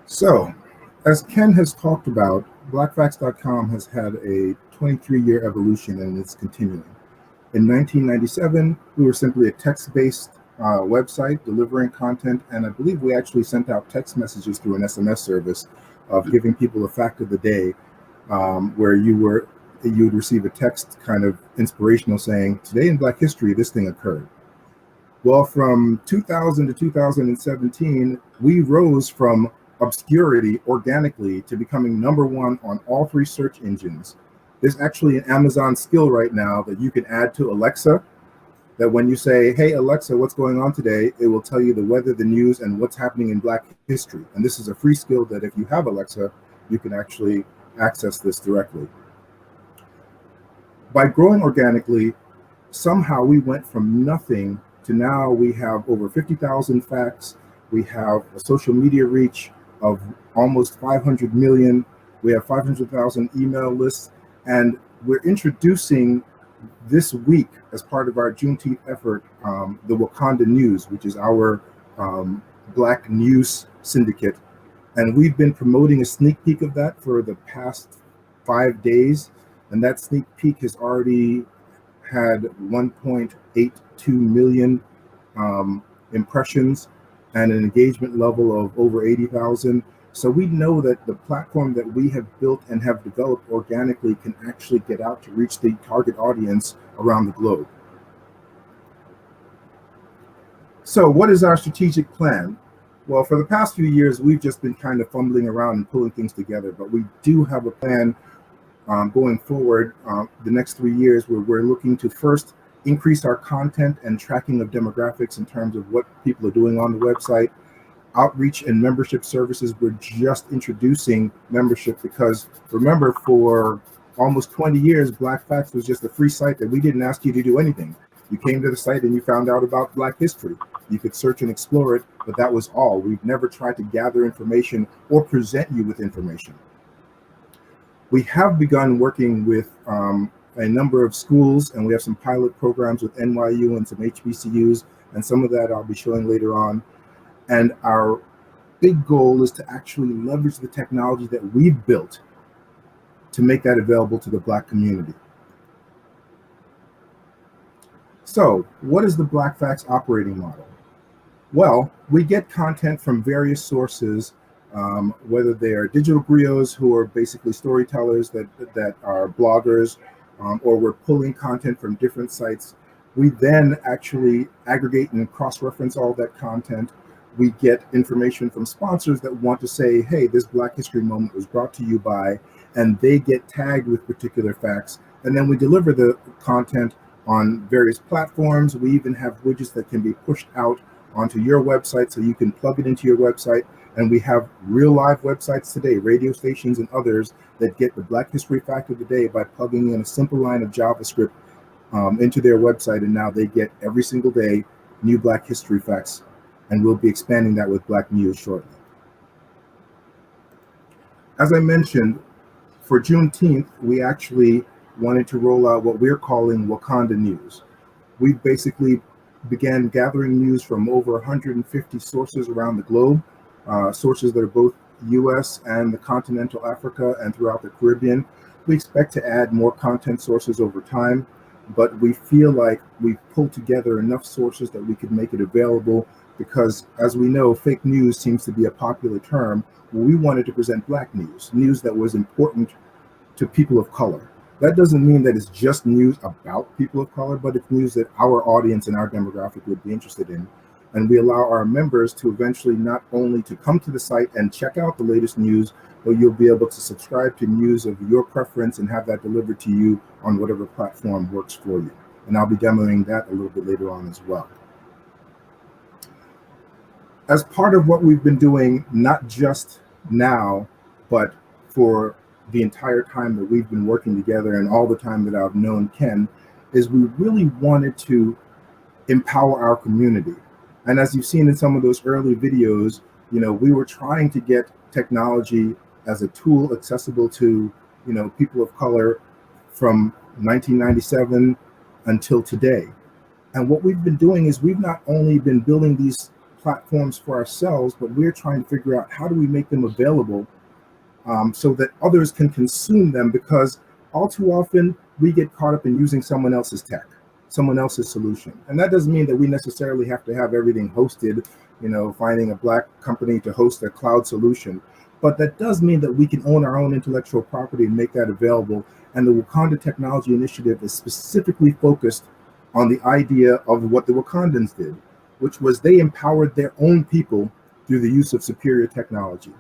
So, as Ken has talked about, BlackBoxcom has had a 23-year evolution and it's continuing. In 1997, we were simply a text-based website delivering content, and I believe we actually sent out text messages through an SMS service of giving people a fact of the day, where you would receive a text kind of inspirational saying, "Today in Black history, this thing occurred." Well, from 2000 to 2017, we rose from obscurity organically to becoming number one on all three search engines. There's actually an Amazon skill right now that you can add to Alexa, that when you say, "Hey, Alexa, what's going on today?" it will tell you the weather, the news, and what's happening in Black history. And this is a free skill that if you have Alexa, you can actually access this directly. By growing organically, somehow we went from nothing to now we have over 50,000 facts. We have a social media reach of almost 500 million. We have 500,000 email lists. And we're introducing this week, as part of our Juneteenth effort, the Wakanda News, which is our Black news syndicate. And we've been promoting a sneak peek of that for the past 5 days. And that sneak peek has already had 1.82 million impressions and an engagement level of over 80,000. So we know that the platform that we have built and have developed organically can actually get out to reach the target audience around the globe. So what is our strategic plan? Well, for the past few years, we've just been kind of fumbling around and pulling things together, but we do have a plan going forward the next 3 years, where we're looking to first increase our content and tracking of demographics in terms of what people are doing on the website. Outreach and membership services, we're just introducing membership because remember, for almost 20 years, Black Facts was just a free site that we didn't ask you to do anything. You came to the site and you found out about Black history. You could search and explore it, but that was all. We've never tried to gather information or present you with information. We have begun working with a number of schools, and we have some pilot programs with NYU and some HBCUs, and some of that I'll be showing later on. And our big goal is to actually leverage the technology that we've built to make that available to the Black community. So, what is the Black Facts operating model? Well, we get content from various sources, whether they are digital griots who are basically storytellers that are bloggers, or we're pulling content from different sites. We then actually aggregate and cross-reference all that content. We get information from sponsors that want to say, "Hey, this Black History Moment was brought to you by," and they get tagged with particular facts. And then we deliver the content on various platforms. We even have widgets that can be pushed out onto your website so you can plug it into your website. And we have real live websites today, radio stations and others, that get the Black History Fact of the Day by plugging in a simple line of JavaScript into their website. And now they get every single day new Black History Facts. And we'll be expanding that with Black News shortly. As I mentioned, for Juneteenth, we actually wanted to roll out what we're calling Wakanda News. We basically began gathering news from over 150 sources around the globe, sources that are both US and the continental Africa and throughout the Caribbean. We expect to add more content sources over time, but we feel like we've pulled together enough sources that we could make it available because, as we know, fake news seems to be a popular term. We wanted to present Black news, news that was important to people of color. That doesn't mean that it's just news about people of color, but it's news that our audience and our demographic would be interested in. And we allow our members to eventually not only to come to the site and check out the latest news, but you'll be able to subscribe to news of your preference and have that delivered to you on whatever platform works for you. And I'll be demoing that a little bit later on as well. As part of what we've been doing, not just now, but for the entire time that we've been working together and all the time that I've known Ken, is we really wanted to empower our community. And as you've seen in some of those early videos, we were trying to get technology as a tool accessible to, people of color from 1997 until today. And what we've been doing is we've not only been building these platforms for ourselves, but we're trying to figure out how do we make them available so that others can consume them, because all too often we get caught up in using someone else's tech, someone else's solution. And that doesn't mean that we necessarily have to have everything hosted, finding a Black company to host a cloud solution. But that does mean that we can own our own intellectual property and make that available. And the Wakanda Technology Initiative is specifically focused on the idea of what the Wakandans did, which was they empowered their own people through the use of superior technology.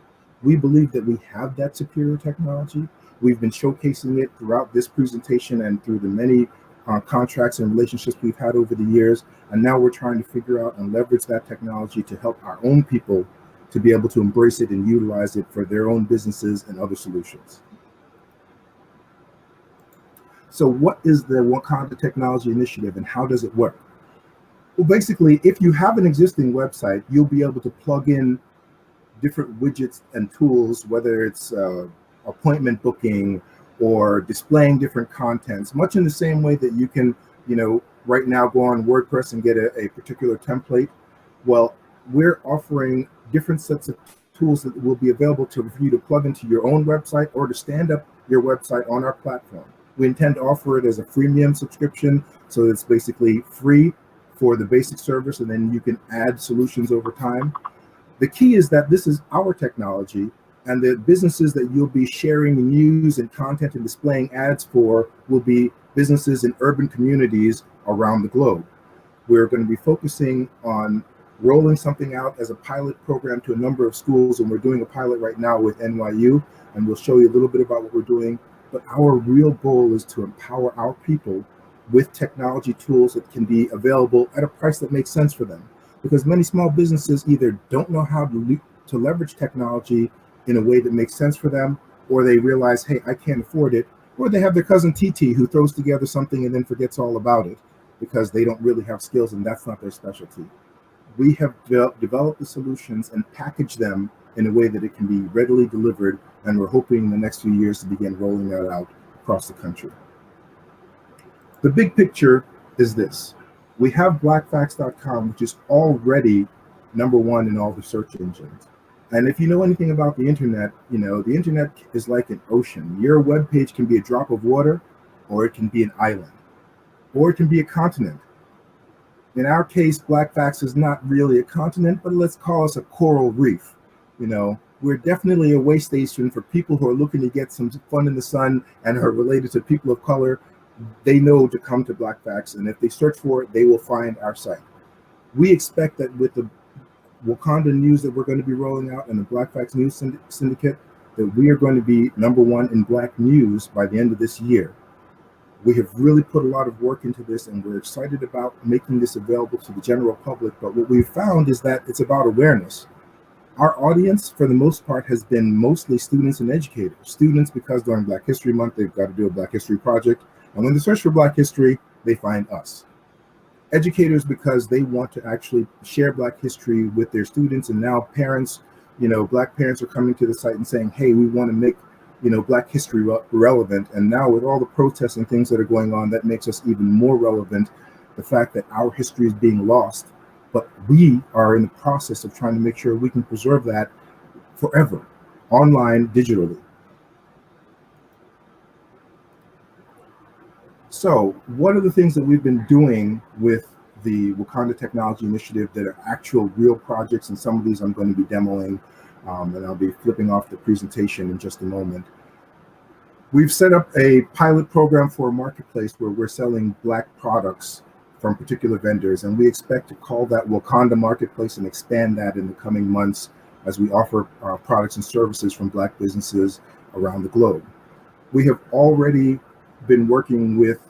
We believe that we have that superior technology. We've been showcasing it throughout this presentation and through the many contracts and relationships we've had over the years. And now we're trying to figure out and leverage that technology to help our own people to be able to embrace it and utilize it for their own businesses and other solutions. So what is the Wakanda Technology Initiative and how does it work? Well, basically, if you have an existing website, you'll be able to plug in different widgets and tools, whether it's appointment booking or displaying different contents, much in the same way that you can, right now go on WordPress and get a particular template. Well, we're offering different sets of tools that will be available for you to plug into your own website or to stand up your website on our platform. We intend to offer it as a freemium subscription, so it's basically free for the basic service, and then you can add solutions over time. The key is that this is our technology, and the businesses that you'll be sharing news and content and displaying ads for will be businesses in urban communities around the globe. We're going to be focusing on rolling something out as a pilot program to a number of schools, and we're doing a pilot right now with NYU, and we'll show you a little bit about what we're doing. But our real goal is to empower our people with technology tools that can be available at a price that makes sense for them. Because many small businesses either don't know how to leverage technology in a way that makes sense for them, or they realize, hey, I can't afford it, or they have their cousin TT who throws together something and then forgets all about it because they don't really have skills and that's not their specialty. We have developed the solutions and packaged them in a way that it can be readily delivered, and we're hoping in the next few years to begin rolling that out across the country. The big picture is this. We have BlackBoxcom, which is already #1 in all the search engines. And if you know anything about the internet, the internet is like an ocean. Your web page can be a drop of water, or it can be an island, or it can be a continent. In our case, BlackBox is not really a continent, but let's call us a coral reef. We're definitely a way station for people who are looking to get some fun in the sun and are related to people of color. They know to come to BlackBox, and if they search for it, they will find our site. We expect that with the Wakanda news that we're going to be rolling out and the BlackBox News Syndicate, that we are going to be #1 in Black news by the end of this year. We have really put a lot of work into this, and we're excited about making this available to the general public. But what we've found is that it's about awareness. Our audience, for the most part, has been mostly students and educators. Students, because during Black History Month, they've got to do a Black History project. And when they search for Black history, they find us. Educators, because they want to actually share Black history with their students. And now parents, Black parents are coming to the site and saying, hey, we want to make, Black history relevant. And now with all the protests and things that are going on, that makes us even more relevant. The fact that our history is being lost, but we are in the process of trying to make sure we can preserve that forever, online, digitally. So what are the things that we've been doing with the Wakanda Technology Initiative that are actual real projects? And some of these I'm going to be demoing, and I'll be flipping off the presentation in just a moment. We've set up a pilot program for a marketplace where we're selling Black products from particular vendors, and we expect to call that Wakanda Marketplace and expand that in the coming months as we offer products and services from Black businesses around the globe. We have already been working with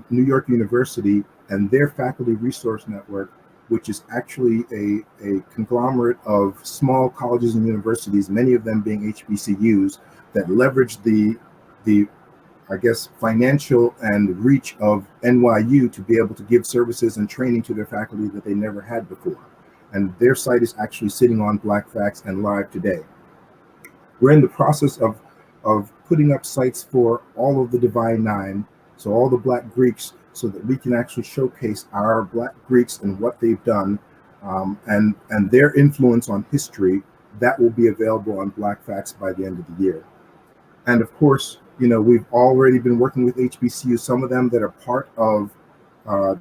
New York University and their faculty resource network, which is actually a conglomerate of small colleges and universities, many of them being HBCUs, that leverage the I guess, financial and reach of NYU to be able to give services and training to their faculty that they never had before. And their site is actually sitting on BlackBox and live today. We're in the process of putting up sites for all of the Divine Nine, so all the Black Greeks, so that we can actually showcase our Black Greeks and what they've done and their influence on history, that will be available on Black Facts by the end of the year. And of course, we've already been working with HBCUs, some of them that are part of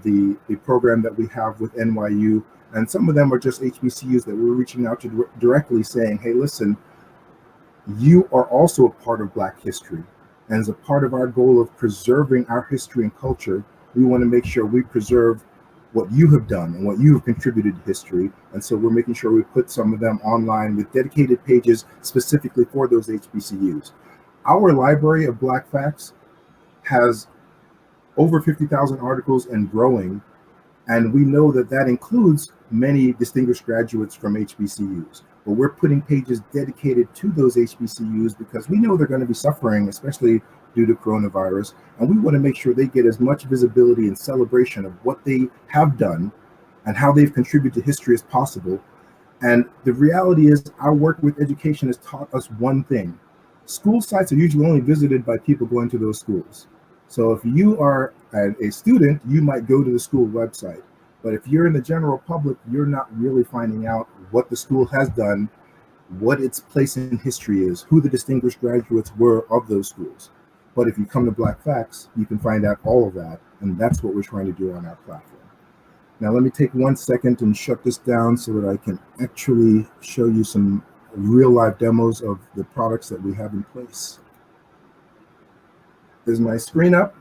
the program that we have with NYU, and some of them are just HBCUs that we're reaching out to directly saying, hey, listen, you are also a part of Black history. And as a part of our goal of preserving our history and culture, we want to make sure we preserve what you have done and what you have contributed to history. And so we're making sure we put some of them online with dedicated pages specifically for those HBCUs. Our library of Black Facts has over 50,000 articles and growing. And we know that that includes many distinguished graduates from HBCUs. But we're putting pages dedicated to those HBCUs because we know they're going to be suffering, especially due to coronavirus. And we want to make sure they get as much visibility and celebration of what they have done and how they've contributed to history as possible. And the reality is our work with education has taught us one thing. School sites are usually only visited by people going to those schools. So if you are a student, you might go to the school website. But if you're in the general public, you're not really finding out what the school has done, what its place in history is, who the distinguished graduates were of those schools. But if you come to Black Facts, you can find out all of that. And that's what we're trying to do on our platform. Now, let me take 1 second and shut this down so that I can actually show you some real live demos of the products that we have in place. Is my screen up?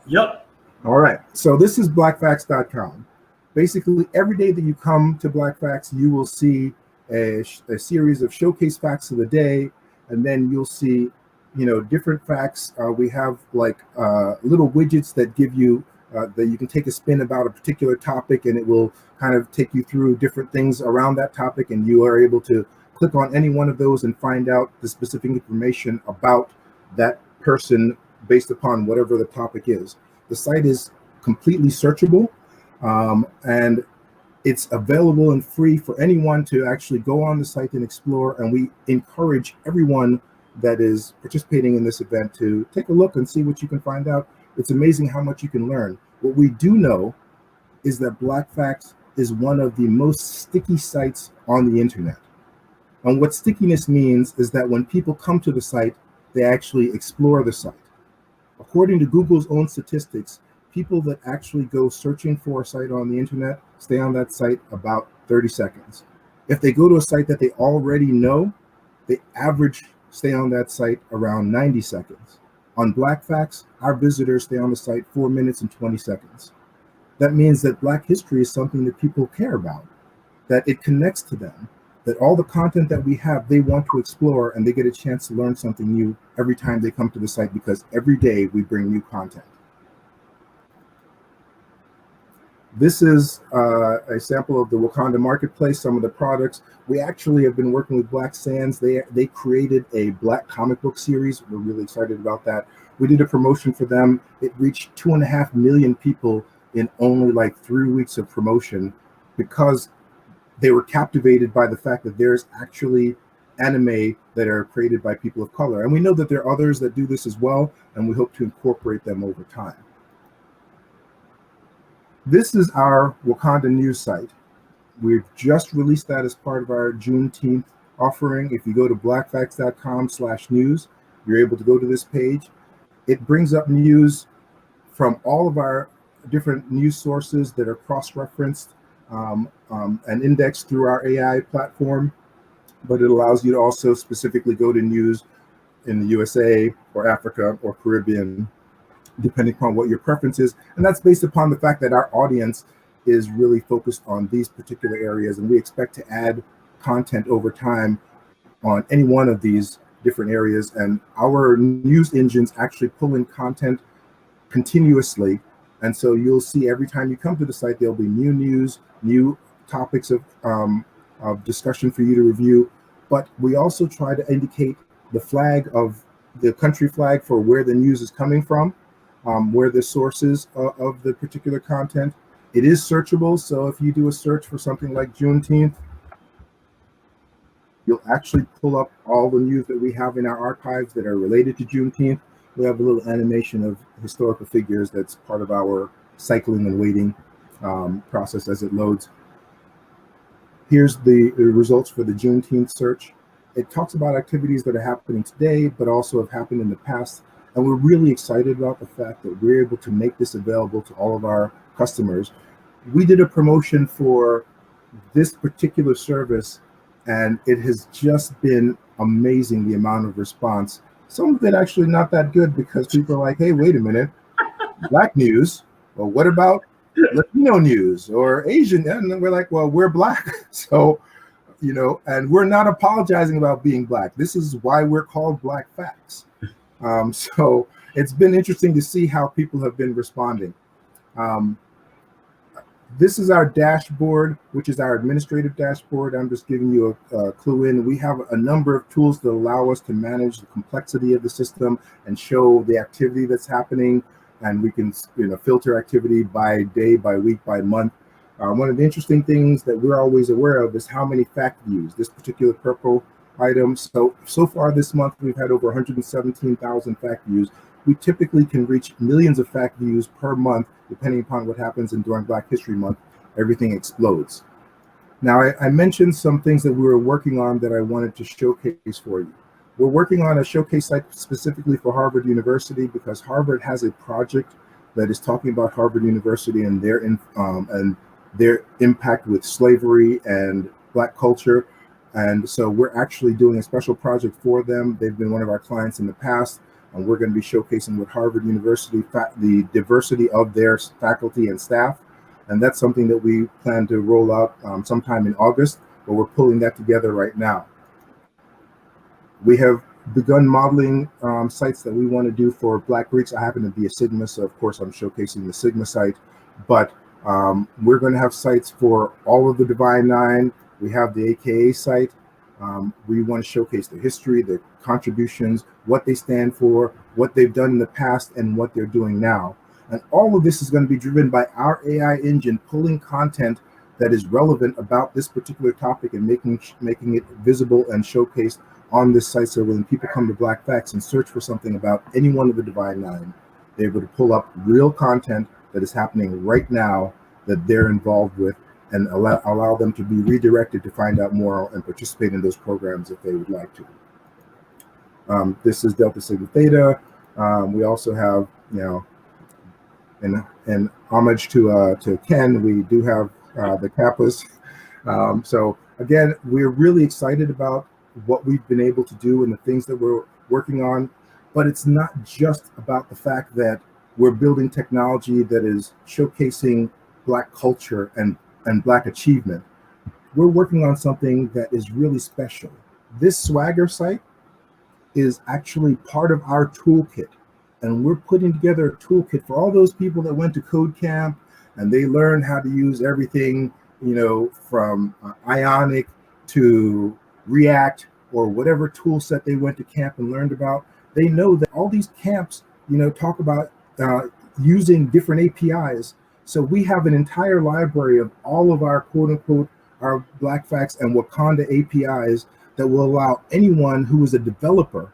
Yep. All right. So this is BlackBoxcom. Basically, every day that you come to Black Facts, you will see a series of showcase facts of the day, and then you'll see, different facts. We have like little widgets that give you that you can take a spin about a particular topic, and it will kind of take you through different things around that topic, and you are able to click on any one of those and find out the specific information about that person based upon whatever the topic is. The site is completely searchable, and it's available and free for anyone to actually go on the site and explore. And we encourage everyone that is participating in this event to take a look and see what you can find out. It's amazing how much you can learn. What we do know is that Black Facts is one of the most sticky sites on the internet. And what stickiness means is that when people come to the site, they actually explore the site. According to Google's own statistics, people that actually go searching for a site on the internet stay on that site about 30 seconds. If they go to a site that they already know, the average stay on that site around 90 seconds. On Black Facts, our visitors stay on the site 4 minutes and 20 seconds. That means that Black history is something that people care about, that it connects to them, that all the content that we have, they want to explore, and they get a chance to learn something new every time they come to the site, because every day we bring new content. This is a sample of the Wakanda Marketplace, some of the products. We actually have been working with Black Sands. They created a Black comic book series. We're really excited about that. We did a promotion for them. It reached 2.5 million people in only like 3 weeks of promotion, because they were captivated by the fact that there's actually anime that are created by people of color. And we know that there are others that do this as well, and we hope to incorporate them over time. This is our Wakanda news site. We've just released that as part of our Juneteenth offering. If you go to blackfacts.com/news, you're able to go to this page. It brings up news from all of our different news sources that are cross-referenced and indexed through our AI platform, but it allows you to also specifically go to news in the USA or Africa or Caribbean, depending upon what your preference is. And that's based upon the fact that our audience is really focused on these particular areas, and we expect to add content over time on any one of these different areas. And our news engines actually pull in content continuously. And so you'll see every time you come to the site, there'll be new news, new topics of discussion for you to review. But we also try to indicate the flag of the country flag for where the news is coming from, where the sources of the particular content. It is searchable. So if you do a search for something like Juneteenth, you'll actually pull up all the news that we have in our archives that are related to Juneteenth. We have a little animation of historical figures that's part of our cycling and waiting process as it loads. Here's the results for the Juneteenth search. It talks about activities that are happening today, but also have happened in the past. And we're really excited about the fact that we're able to make this available to all of our customers. We did a promotion for this particular service, and it has just been amazing, the amount of response. Some of it actually not that good, because people are like, hey, wait a minute, Black news? Well, what about Latino news or Asian? And then we're like, well, we're Black. So, and we're not apologizing about being Black. This is why we're called Black Facts. So it's been interesting to see how people have been responding. This is our dashboard, which is our administrative dashboard. I'm just giving you a clue in. We have a number of tools that allow us to manage the complexity of the system and show the activity that's happening. And we can filter activity by day, by week, by month. One of the interesting things that we're always aware of is how many fact views this particular purple item. So far this month, we've had over 117,000 fact views. We typically can reach millions of fact views per month, depending upon what happens. And during Black History Month, everything explodes. Now, I mentioned some things that we were working on that I wanted to showcase for you. We're working on a showcase site specifically for Harvard University, because Harvard has a project that is talking about Harvard University and their impact with slavery and Black culture. And so we're actually doing a special project for them. They've been one of our clients in the past, and we're going to be showcasing with Harvard University the diversity of their faculty and staff. And that's something that we plan to roll out sometime in August, but we're pulling that together right now. We have begun modeling sites that we want to do for Black Greeks. I happen to be a Sigma, so of course I'm showcasing the Sigma site, but we're going to have sites for all of the Divine Nine. We have the AKA site. We want to showcase their history, their contributions, what they stand for, what they've done in the past, and what they're doing now. And all of this is going to be driven by our AI engine, pulling content that is relevant about this particular topic and making it visible and showcased on this site. So when people come to Black Facts and search for something about any one of the Divine Nine, they're able to pull up real content that is happening right now that they're involved with, and allow them to be redirected to find out more and participate in those programs if they would like to. This is Delta Sigma Theta. We also have, in homage to Ken, we do have the Kappas. So again, we're really excited about what we've been able to do and the things that we're working on, but it's not just about the fact that we're building technology that is showcasing Black culture and Black achievement. We're working on something that is really special. This Swagger site is actually part of our toolkit, and we're putting together a toolkit for all those people that went to Code Camp and they learned how to use everything, from Ionic to React or whatever tool set they went to camp and learned about. They know that all these camps, talk about using different APIs. So we have an entire library of all of our quote unquote, our Black Facts and Wakanda APIs that will allow anyone who is a developer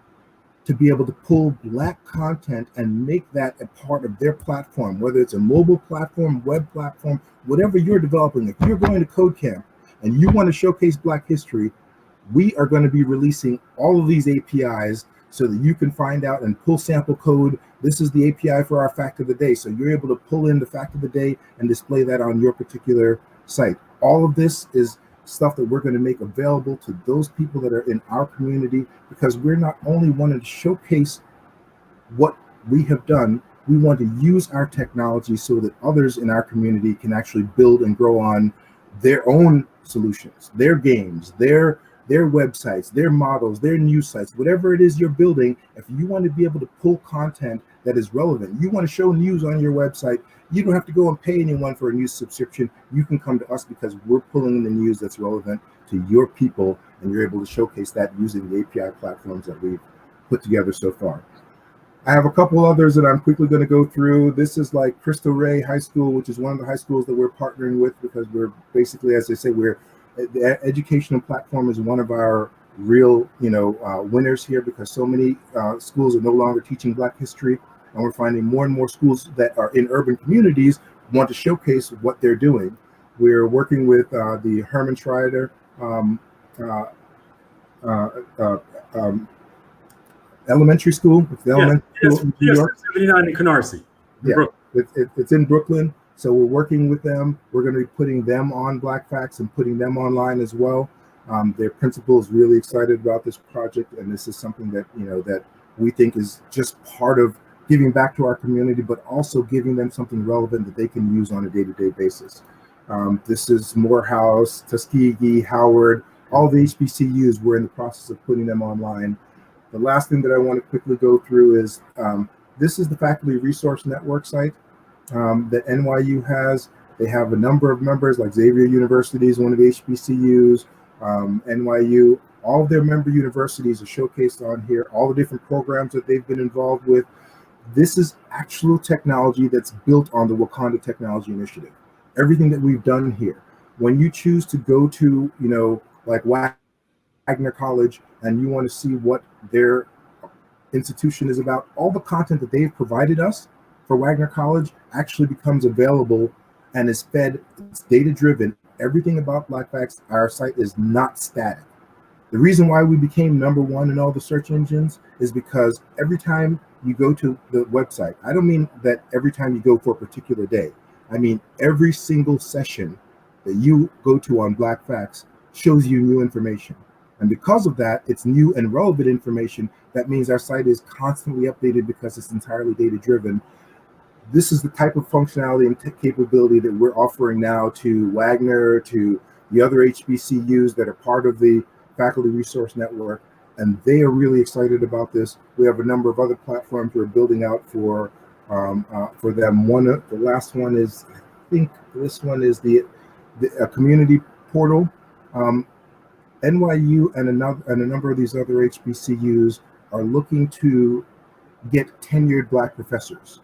to be able to pull Black content and make that a part of their platform, whether it's a mobile platform, web platform, whatever you're developing. If you're going to Code Camp and you want to showcase Black history, we are going to be releasing all of these APIs so that you can find out and pull sample code. This is the API for our fact of the day. So you're able to pull in the fact of the day and display that on your particular site. All of this is stuff that we're going to make available to those people that are in our community, because we're not only wanting to showcase what we have done, we want to use our technology so that others in our community can actually build and grow on their own solutions, their games, their websites, their models, their news sites, whatever it is you're building. If you want to be able to pull content that is relevant, you want to show news on your website, you don't have to go and pay anyone for a news subscription. You can come to us because we're pulling in the news that's relevant to your people, and you're able to showcase that using the API platforms that we've put together so far. I have a couple others that I'm quickly going to go through. This is like Cristo Rey High School, which is one of the high schools that we're partnering with, because we're basically, as I say, the educational platform is one of our real, winners here, because so many schools are no longer teaching Black history, and we're finding more and more schools that are in urban communities want to showcase what they're doing. We're working with the Herman Schreider uh, uh, uh, um, elementary school. It's the elementary school in New York. 79 in Canarsie. Yeah, it's in Brooklyn. So we're working with them. We're going to be putting them on BlackFax and putting them online as well. Their principal is really excited about this project, and this is something that that we think is just part of giving back to our community, but also giving them something relevant that they can use on a day-to-day basis. This is Morehouse, Tuskegee, Howard, all the HBCUs. We're in the process of putting them online. The last thing that I want to quickly go through is this is the Faculty Resource Network site that NYU has. They have a number of members, like Xavier University is one of the HBCUs, NYU. All of their member universities are showcased on here, all the different programs that they've been involved with. This is actual technology that's built on the Wakanda Technology Initiative. Everything that we've done here. When you choose to go to, like Wagner College, and you want to see what their institution is about, all the content that they've provided us for Wagner College actually becomes available and is fed. It's data-driven. Everything about BlackBox, our site, is not static. The reason why we became #1 in all the search engines is because every time you go to the website, I don't mean that every time you go for a particular day. I mean every single session that you go to on BlackFax shows you new information. And because of that, it's new and relevant information. That means our site is constantly updated because it's entirely data-driven. This is the type of functionality and capability that we're offering now to Wagner, to the other HBCUs that are part of the Faculty Resource Network, and they are really excited about this. We have a number of other platforms we're building out for them. The last one is, I think this one is the community portal. NYU and a number of these other HBCUs are looking to get tenured Black professors.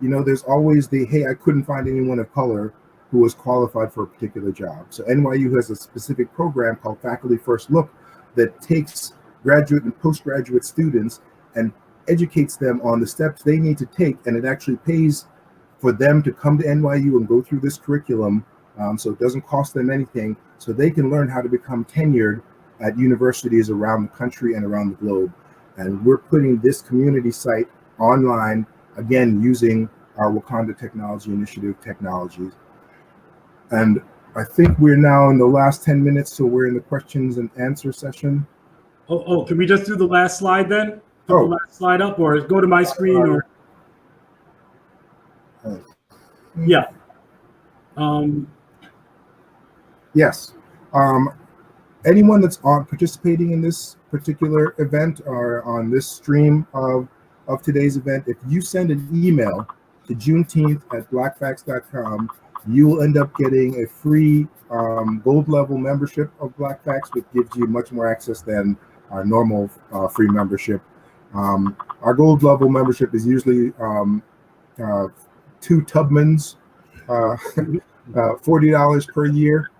There's always hey, I couldn't find anyone of color who was qualified for a particular job. So NYU has a specific program called Faculty First Look that takes graduate and postgraduate students and educates them on the steps they need to take, and it actually pays for them to come to NYU and go through this curriculum, so it doesn't cost them anything, so they can learn how to become tenured at universities around the country and around the globe. And we're putting this community site online, again, using our Wakanda Technology Initiative technologies. And I think we're now in the last 10 minutes, so we're in the questions and answer session. Oh, can we just do the last slide then? Put the last slide up, or go to my screen, or yeah. Yes. Anyone that's participating in this particular event or on this stream of today's event, if you send an email to Juneteenth@BlackBoxcom, you will end up getting a free gold level membership of BlackBox, which gives you much more access than our normal free membership. Our gold level membership is usually 2 Tubmans, $40 per year,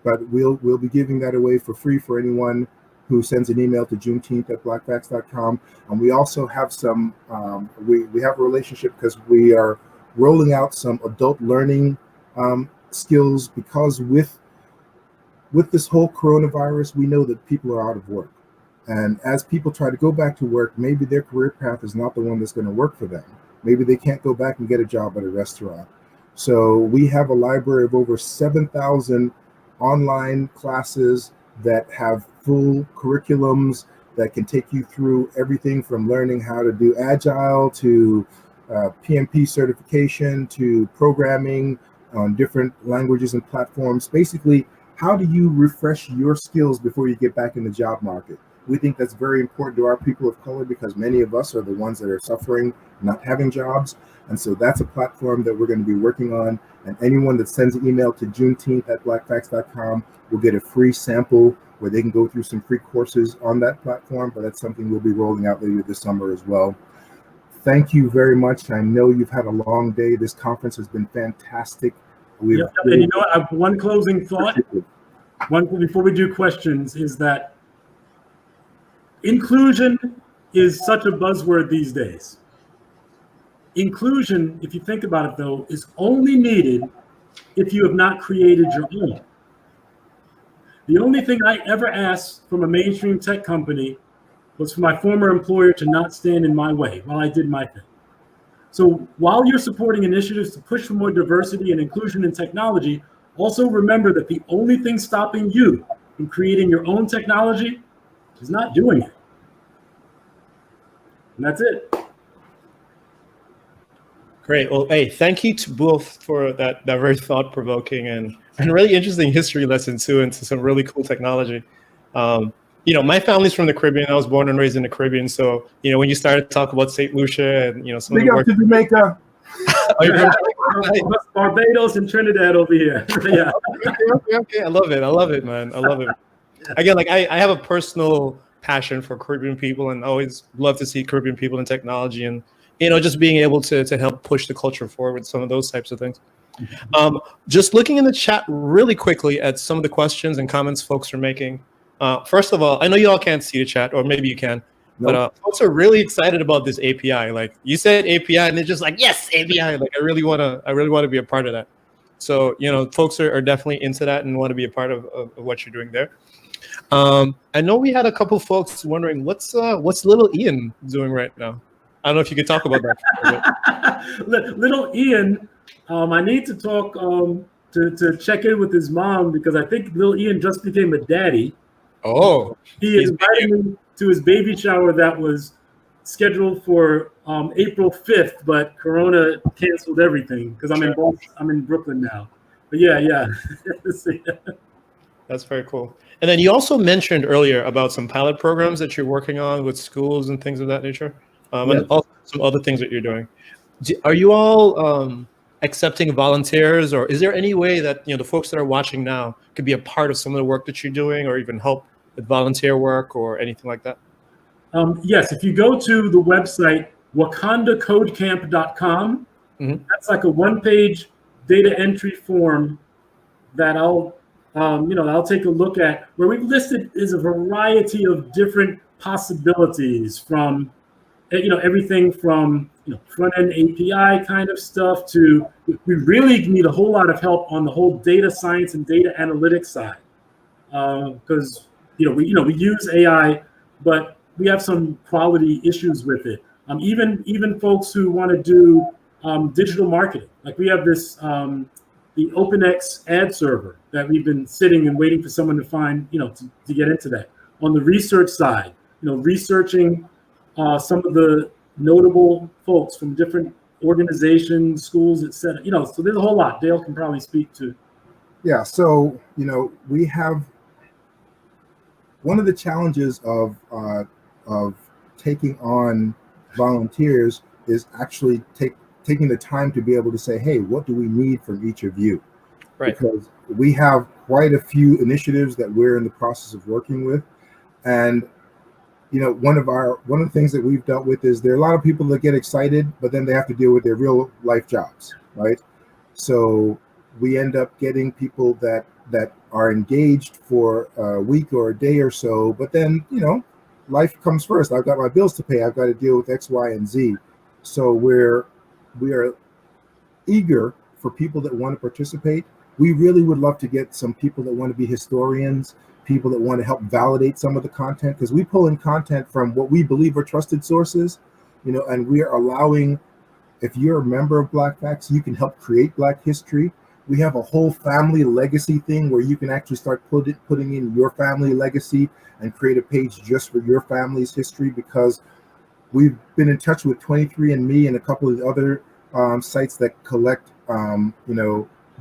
but we'll be giving that away for free for anyone who sends an email to Juneteenth@BlackBoxcom. And we also have some we have a relationship because we are rolling out some adult learning skills, because with this whole coronavirus, we know that people are out of work. And as people try to go back to work, maybe their career path is not the one that's going to work for them. Maybe they can't go back and get a job at a restaurant. So we have a library of over 7,000 online classes that have full curriculums that can take you through everything from learning how to do Agile to PMP certification to programming on different languages and platforms. Basically, how do you refresh your skills before you get back in the job market? We think that's very important to our people of color, because many of us are the ones that are suffering, not having jobs. And so that's a platform that we're going to be working on. And anyone that sends an email to Juneteenth@BlackBoxcom will get a free sample where they can go through some free courses on that platform. But that's something we'll be rolling out later this summer as well. Thank you very much. I know you've had a long day. This conference has been fantastic. And you know what? I have one closing thought. Before we do questions, is that inclusion is such a buzzword these days. Inclusion, if you think about it though, is only needed if you have not created your own. The only thing I ever asked from a mainstream tech company was for my former employer to not stand in my way while I did my thing. So while you're supporting initiatives to push for more diversity and inclusion in technology, also remember that the only thing stopping you from creating your own technology is not doing it. And that's it. Great. Well, hey, thank you to both for that very thought-provoking and really interesting history lesson too into some really cool technology. My family's from the Caribbean. I was born and raised in the Caribbean. So, when you started to talk about St. Lucia and, some Big of the up work. to Jamaica. Oh, you're from Barbados and Trinidad over here. Yeah. Okay. I love it, man. I love it. Again, like I have a personal passion for Caribbean people and always love to see Caribbean people in technology and, just being able to help push the culture forward with some of those types of things. Just looking in the chat really quickly at some of the questions and comments folks are making. First of all, I know you all can't see the chat, or maybe you can, but folks are really excited about this API. Like you said API, and they're just like, yes, API. Like I really want to be a part of that. So folks are definitely into that and want to be a part of what you're doing there. I know we had a couple folks wondering what's little Ian doing right now. I don't know if you could talk about that. Little Ian, I need to talk to check in with his mom because I think little Ian just became a daddy. Oh, he invited me to his baby shower that was scheduled for April 5th, but Corona canceled everything because I'm in Boston. I'm in Brooklyn now. But yeah. That's very cool. And then you also mentioned earlier about some pilot programs that you're working on with schools and things of that nature. And also some other things that you're doing. Are you all accepting volunteers, or is there any way that the folks that are watching now could be a part of some of the work that you're doing, or even help with volunteer work or anything like that? Yes, if you go to the website wakandacodecamp.com, that's like a one-page data entry form that I'll take a look at, where we've listed is a variety of different possibilities from everything from front-end API kind of stuff to we really need a whole lot of help on the whole data science and data analytics side, because we use AI, but we have some quality issues with it. Even folks who want to do digital marketing, like we have this the OpenX ad server that we've been sitting and waiting for someone to find to get into that. On the research side, researching some of the notable folks from different organizations, schools, etc. So there's a whole lot. Dale can probably speak to. Yeah, so we have one of the challenges of taking on volunteers is actually taking the time to be able to say, hey, what do we need from each of you? Right. Because we have quite a few initiatives that we're in the process of working with, and one of the things that we've dealt with is there are a lot of people that get excited, but then they have to deal with their real life jobs, right? So we end up getting people that are engaged for a week or a day or so, but then life comes first. I've got my bills to pay. I've got to deal with X, Y, and Z. So we are eager for people that want to participate. We really would love to get some people that want to be historians, people that want to help validate some of the content, because we pull in content from what we believe are trusted sources, and we are allowing, if you're a member of Black Facts, you can help create Black history. We have a whole family legacy thing where you can actually start putting in your family legacy and create a page just for your family's history, because we've been in touch with 23andMe and a couple of other sites that collect,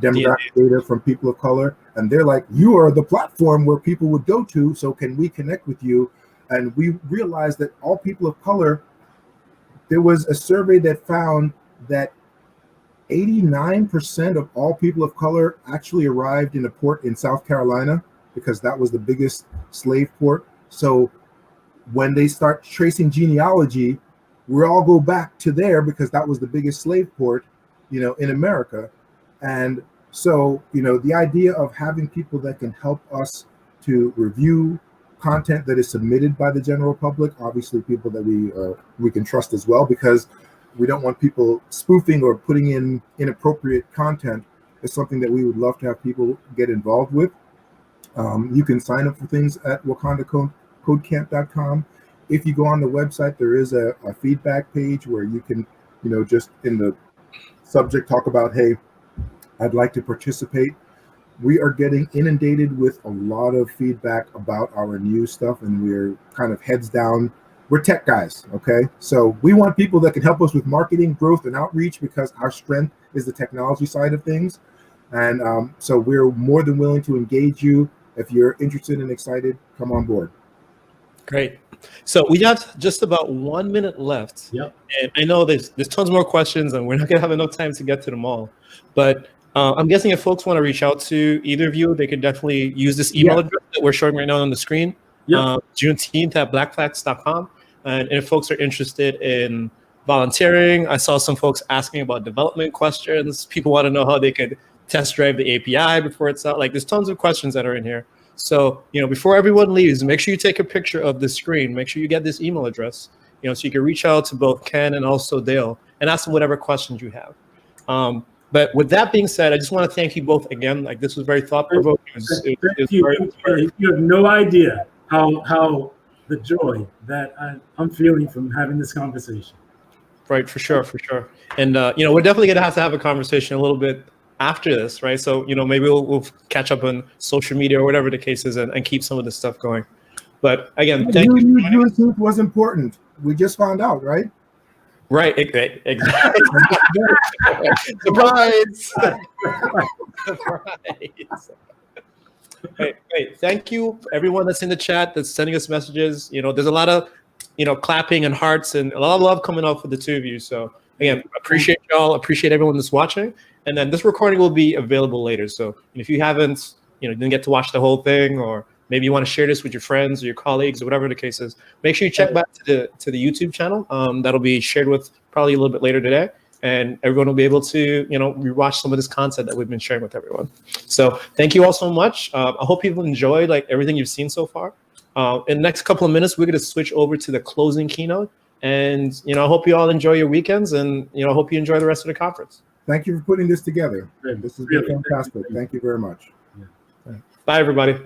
demographic data from people of color. And they're like, you are the platform where people would go to, so can we connect with you? And we realized that all people of color, there was a survey that found that 89% of all people of color actually arrived in a port in South Carolina, because that was the biggest slave port. So when they start tracing genealogy, we all go back to there because that was the biggest slave port, in America. And so, the idea of having people that can help us to review content that is submitted by the general public, obviously people that we can trust as well, because we don't want people spoofing or putting in inappropriate content. is something that we would love to have people get involved with. You can sign up for things at wakandacodecamp.com. If you go on the website, there is a feedback page where you can, just in the subject talk about, hey, I'd like to participate. We are getting inundated with a lot of feedback about our new stuff, and we're kind of heads down. We're tech guys, okay? So we want people that can help us with marketing, growth, and outreach, because our strength is the technology side of things. And so we're more than willing to engage you. If you're interested and excited, come on board. Great. So we have just about 1 minute left. Yep. And I know there's tons more questions, and we're not going to have enough time to get to them all. But I'm guessing if folks want to reach out to either of you, they can definitely use this email address that we're showing right now on the screen, Juneteenth at BlackBoxcom. And if folks are interested in volunteering, I saw some folks asking about development questions. People want to know how they could test drive the API before it's out. Like, there's tons of questions that are in here. So, before everyone leaves, make sure you take a picture of the screen. Make sure you get this email address, so you can reach out to both Ken and also Dale and ask them whatever questions you have. But with that being said, I just want to thank you both again. Like, this was very thought-provoking. Thank you. You have no idea how the joy that I'm feeling from having this conversation. Right, for sure. And, we're definitely going to have a conversation a little bit after this, right? So, maybe we'll catch up on social media or whatever the case is and keep some of this stuff going. But again, thank you. Juneteenth was important. We just found out, right? Right, exactly. Surprise! Surprise! Great. Thank you, everyone that's in the chat that's sending us messages. There's a lot of, clapping and hearts and a lot of love coming out for the two of you. So again, appreciate y'all. Appreciate everyone that's watching. And then this recording will be available later. So if you haven't, didn't get to watch the whole thing, or maybe you want to share this with your friends or your colleagues or whatever the case is, make sure you check back to the YouTube channel. That'll be shared with probably a little bit later today. And everyone will be able to, rewatch some of this content that we've been sharing with everyone. So thank you all so much. I hope people enjoyed everything you've seen so far. In the next couple of minutes, we're going to switch over to the closing keynote. And, I hope you all enjoy your weekends, and, I hope you enjoy the rest of the conference. Thank you for putting this together. This has been fantastic. Thank you very much. Bye, everybody.